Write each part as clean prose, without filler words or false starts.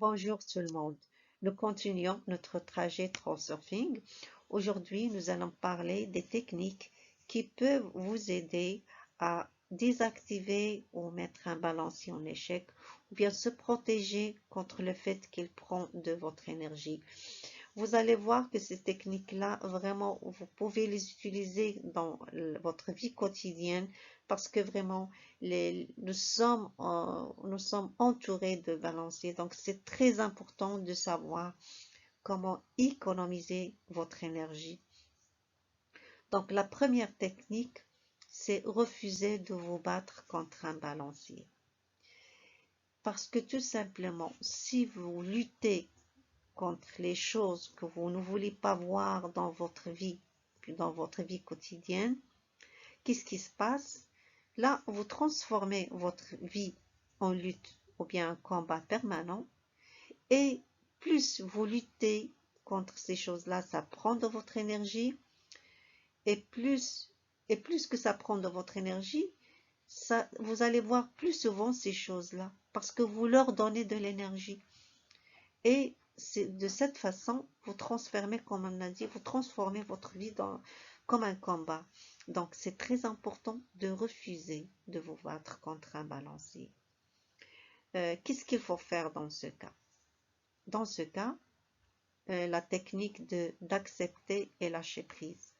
Bonjour tout le monde. Nous continuons notre trajet Transurfing. Aujourd'hui, nous allons parler des techniques qui peuvent vous aider à désactiver ou mettre un balancier en échec ou bien se protéger contre le fait qu'il prend de votre énergie. Vous allez voir que ces techniques-là, vraiment, vous pouvez les utiliser dans votre vie quotidienne parce que vraiment, nous sommes entourés de balanciers. Donc, c'est très important de savoir comment économiser votre énergie. Donc, la première technique, c'est refuser de vous battre contre un balancier. Parce que tout simplement, si vous luttez contre les choses que vous ne voulez pas voir dans votre vie quotidienne, qu'est-ce qui se passe? Là, vous transformez votre vie en lutte ou bien un combat permanent et plus vous luttez contre ces choses-là, ça prend de votre énergie et plus, que ça prend de votre énergie, vous allez voir plus souvent ces choses-là parce que vous leur donnez de l'énergie. Et de cette façon, vous transformez, comme on a dit, vous transformez votre vie comme un combat. Donc, c'est très important de refuser de vous battre contre un balancier. Qu'est-ce qu'il faut faire dans ce cas? Dans ce cas, la technique d'accepter et lâcher prise.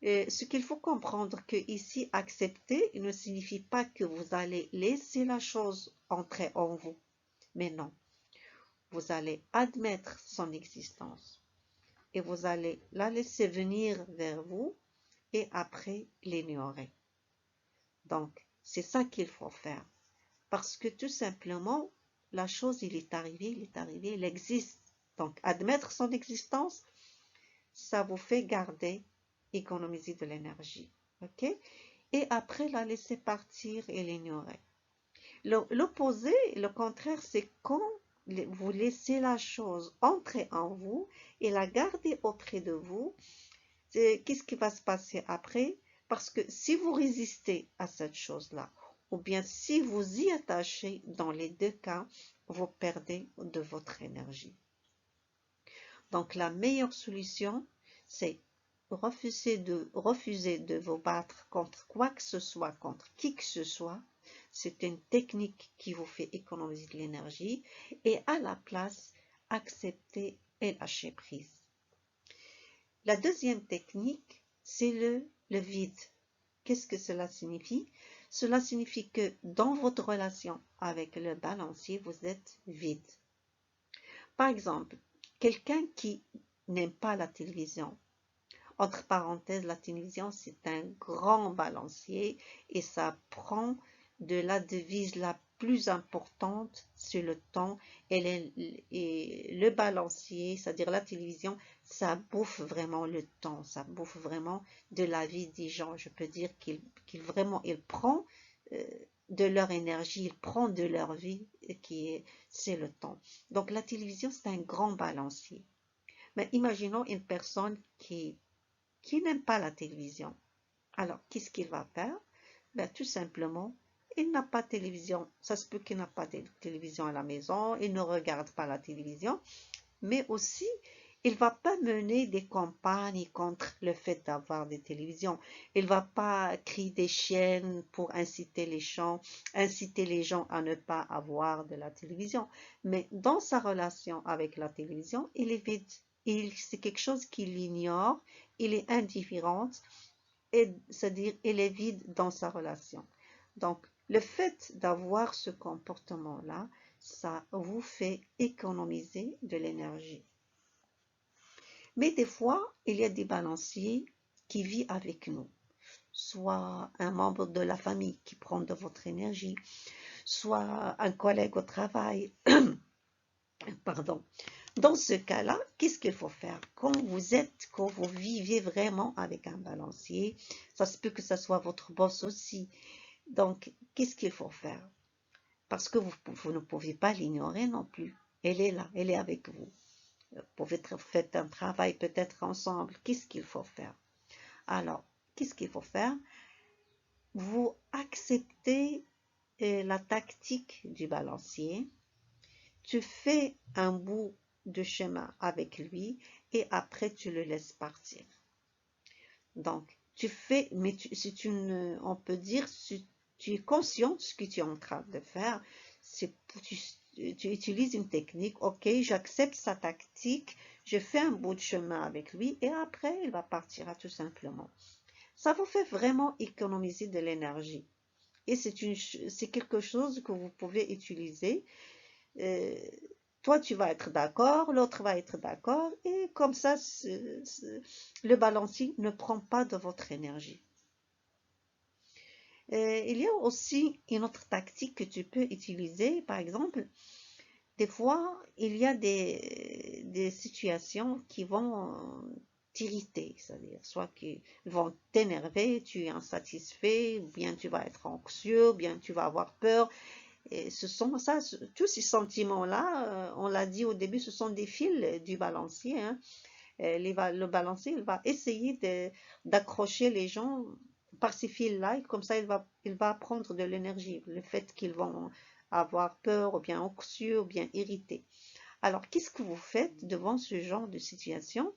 Ce qu'il faut comprendre que ici, accepter ne signifie pas que vous allez laisser la chose entrer en vous. Mais non, vous allez admettre son existence et vous allez la laisser venir vers vous et après l'ignorer. Donc, c'est ça qu'il faut faire. Parce que tout simplement, la chose, il est arrivé, elle existe. Donc, admettre son existence, ça vous fait garder, économiser de l'énergie. OK? Et après, la laisser partir et l'ignorer. L'opposé, le contraire, c'est quand vous laissez la chose entrer en vous et la garder auprès de vous. Qu'est-ce qui va se passer après? Parce que si vous résistez à cette chose-là, ou bien si vous y attachez, dans les deux cas, vous perdez de votre énergie. Donc la meilleure solution, c'est refuser de vous battre contre quoi que ce soit, contre qui que ce soit. C'est une technique qui vous fait économiser de l'énergie et à la place, accepter et lâcher prise. La deuxième technique, c'est le vide. Qu'est-ce que cela signifie? Cela signifie que dans votre relation avec le balancier, vous êtes vide. Par exemple, quelqu'un qui n'aime pas la télévision. Entre parenthèses, la télévision, c'est un grand balancier et ça prend de la devise la plus importante sur le temps. Et le balancier, c'est-à-dire la télévision, ça bouffe vraiment le temps, ça bouffe vraiment de la vie des gens. Je peux dire qu'il prend de leur énergie, il prend de leur vie, c'est le temps. Donc la télévision, c'est un grand balancier. Mais imaginons une personne qui n'aime pas la télévision. Alors, qu'est-ce qu'il va faire? Ben, tout simplement, il n'a pas de télévision. Ça se peut qu'il n'a pas de télévision à la maison, il ne regarde pas la télévision, mais aussi, il ne va pas mener des campagnes contre le fait d'avoir des télévisions. Il ne va pas crier des chiennes pour inciter les gens à ne pas avoir de la télévision. Mais dans sa relation avec la télévision, il est vide. C'est quelque chose qu'il ignore, il est indifférent, c'est-à-dire il est vide dans sa relation. Donc, le fait d'avoir ce comportement-là, ça vous fait économiser de l'énergie. Mais des fois, il y a des balanciers qui vivent avec nous. Soit un membre de la famille qui prend de votre énergie, soit un collègue au travail. Pardon. Dans ce cas-là, qu'est-ce qu'il faut faire? Quand vous vivez vraiment avec un balancier, ça se peut que ce soit votre boss aussi. Donc, qu'est-ce qu'il faut faire? Parce que vous ne pouvez pas l'ignorer non plus. Elle est là, elle est avec vous. Vous pouvez faire un travail peut-être ensemble. Qu'est-ce qu'il faut faire? Alors, qu'est-ce qu'il faut faire? Vous acceptez la tactique du balancier. tu fais un bout de chemin avec lui et après tu le laisses partir. Donc, tu fais, mais si tu ne, on peut dire, si tu es conscient de ce que tu es en train de faire, tu utilises une technique, ok, j'accepte sa tactique, je fais un bout de chemin avec lui et après il va partir tout simplement. Ça vous fait vraiment économiser de l'énergie. Et c'est quelque chose que vous pouvez utiliser. Euh, Toi, tu vas être d'accord, l'autre va être d'accord, et comme ça, le balancier ne prend pas de votre énergie. Il y a aussi une autre tactique que tu peux utiliser, par exemple, des fois, il y a des situations qui vont t'irriter, c'est-à-dire soit qui vont t'énerver, tu es insatisfait, ou bien tu vas être anxieux, ou bien tu vas avoir peur. Et tous ces sentiments-là, on l'a dit au début, ce sont des fils du balancier. Hein. Le balancier, il va essayer d'accrocher les gens par ces fils-là, et comme ça, il va prendre de l'énergie. Le fait qu'ils vont avoir peur, ou bien anxieux, ou bien irrités. Alors, qu'est-ce que vous faites devant ce genre de situation?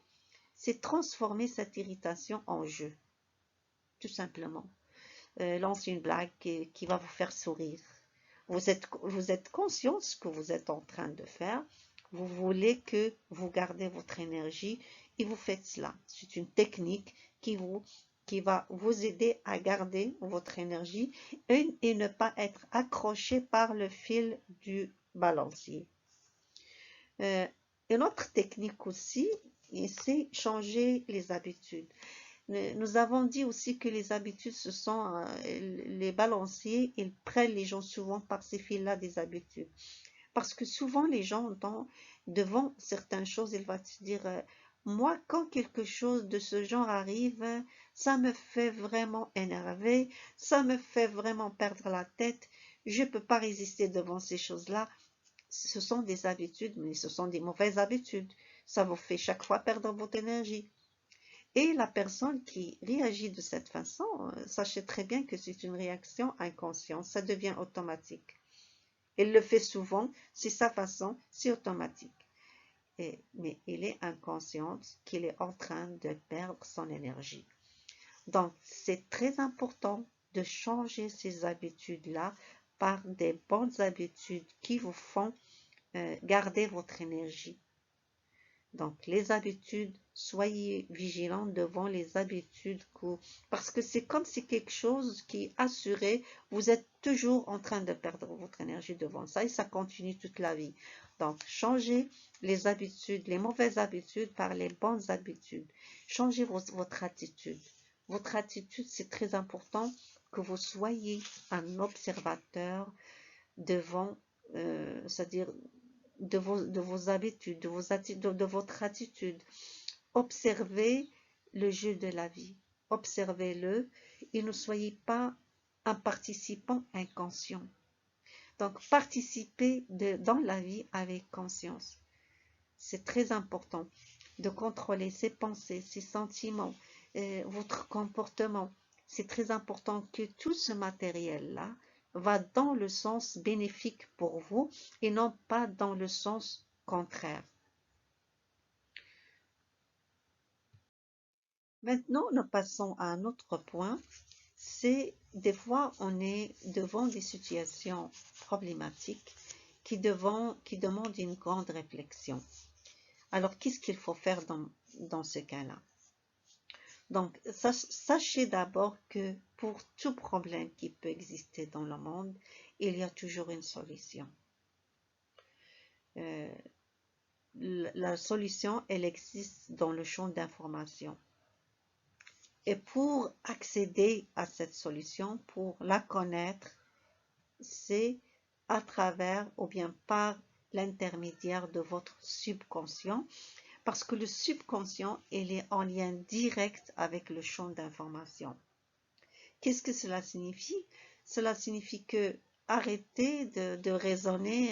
C'est transformer cette irritation en jeu, tout simplement. Lancer une blague qui va vous faire sourire. Vous êtes conscient de ce que vous êtes en train de faire. Vous voulez que vous gardez votre énergie et vous faites cela. C'est une technique qui va vous aider à garder votre énergie et ne pas être accroché par le fil du balancier. Une autre technique aussi, c'est changer les habitudes. Nous avons dit aussi que les habitudes, ce sont les balanciers, ils prennent les gens souvent par ces fils-là des habitudes. Parce que souvent, les gens, devant certaines choses, ils vont se dire, moi, quand quelque chose de ce genre arrive, ça me fait vraiment énerver, ça me fait vraiment perdre la tête, je ne peux pas résister devant ces choses-là. Ce sont des habitudes, mais ce sont des mauvaises habitudes. Ça vous fait chaque fois perdre votre énergie. Et la personne qui réagit de cette façon, sachez très bien que c'est une réaction inconsciente, ça devient automatique. Elle le fait souvent, c'est sa façon, c'est automatique. Mais elle est inconsciente qu'il est en train de perdre son énergie. Donc, c'est très important de changer ces habitudes-là par des bonnes habitudes qui vous font garder votre énergie. Donc, les habitudes, soyez vigilants devant les habitudes parce que c'est comme si quelque chose qui est assuré, vous êtes toujours en train de perdre votre énergie devant ça et ça continue toute la vie. Donc, changez les habitudes, les mauvaises habitudes par les bonnes habitudes. Changez votre attitude. Votre attitude, c'est très important que vous soyez un observateur devant, c'est-à-dire de vos habitudes, de votre attitude. Observez le jeu de la vie. Observez-le et ne soyez pas un participant inconscient. Donc, participez dans la vie avec conscience. C'est très important de contrôler ses pensées, ses sentiments, votre comportement. C'est très important que tout ce matériel-là va dans le sens bénéfique pour vous et non pas dans le sens contraire. Maintenant, nous passons à un autre point. C'est des fois on est devant des situations problématiques qui demandent une grande réflexion. Alors, qu'est-ce qu'il faut faire dans ce cas-là? Donc, sachez d'abord que pour tout problème qui peut exister dans le monde, il y a toujours une solution. La solution, elle existe dans le champ d'information. Et pour accéder à cette solution, pour la connaître, c'est à travers ou bien par l'intermédiaire de votre subconscient, parce que le subconscient, il est en lien direct avec le champ d'information. Qu'est-ce que cela signifie? Cela signifie que arrêtez de raisonner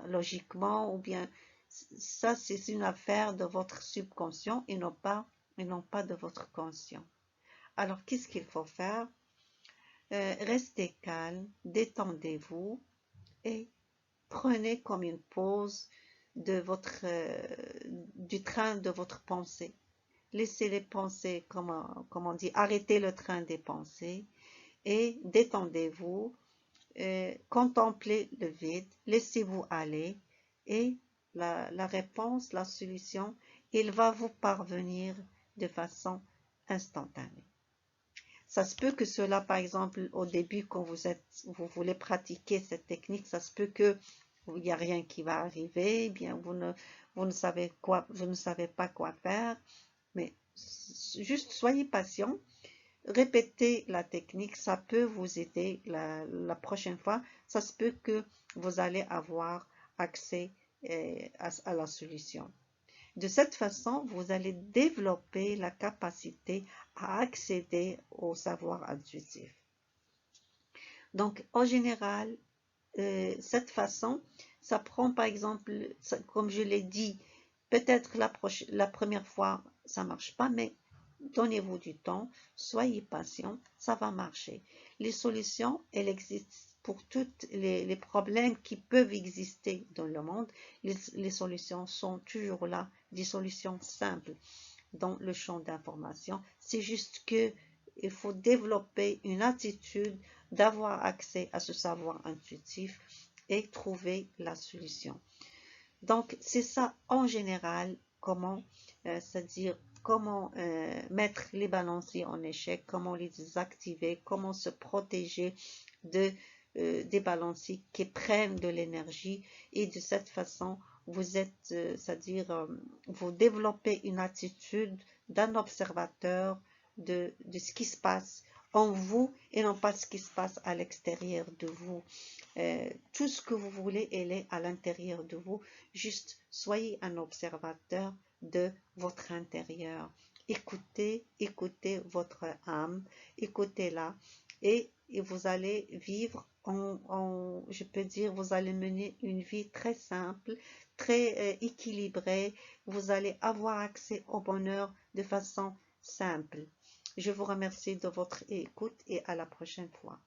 logiquement ou bien ça c'est une affaire de votre subconscient et non pas de votre conscient. Alors qu'est-ce qu'il faut faire? Restez calme, détendez-vous et prenez comme une pause de du train de votre pensée. Laissez les pensées, comme on dit, arrêtez le train des pensées et détendez-vous, contemplez le vide, laissez-vous aller et la réponse, la solution, il va vous parvenir de façon instantanée. Ça se peut que cela, par exemple, au début, quand vous voulez pratiquer cette technique, ça se peut que il n'y a rien qui va arriver, bien vous ne savez pas quoi faire, mais juste soyez patient, répétez la technique, ça peut vous aider la prochaine fois. Ça se peut que vous allez avoir accès à la solution. De cette façon, vous allez développer la capacité à accéder au savoir intuitif. Donc, en général, cette façon, ça prend par exemple, comme je l'ai dit, peut-être la première fois, ça ne marche pas, mais donnez-vous du temps, soyez patient, ça va marcher. Les solutions, elles existent pour tous les problèmes qui peuvent exister dans le monde. Les solutions sont toujours là, des solutions simples dans le champ d'information. C'est juste que il faut développer une attitude d'avoir accès à ce savoir intuitif et trouver la solution. Donc, c'est ça en général, comment, c'est-à-dire comment mettre les balanciers en échec, comment les désactiver, comment se protéger des balanciers qui prennent de l'énergie et de cette façon, vous êtes, c'est-à-dire, vous développez une attitude d'un observateur de ce qui se passe en vous et non pas ce qui se passe à l'extérieur de vous. Tout ce que vous voulez, elle est à l'intérieur de vous. Juste soyez un observateur de votre intérieur. Écoutez votre âme, écoutez-la et vous allez vivre je peux dire, vous allez mener une vie très simple, très équilibrée. Vous allez avoir accès au bonheur de façon simple. Je vous remercie de votre écoute et à la prochaine fois.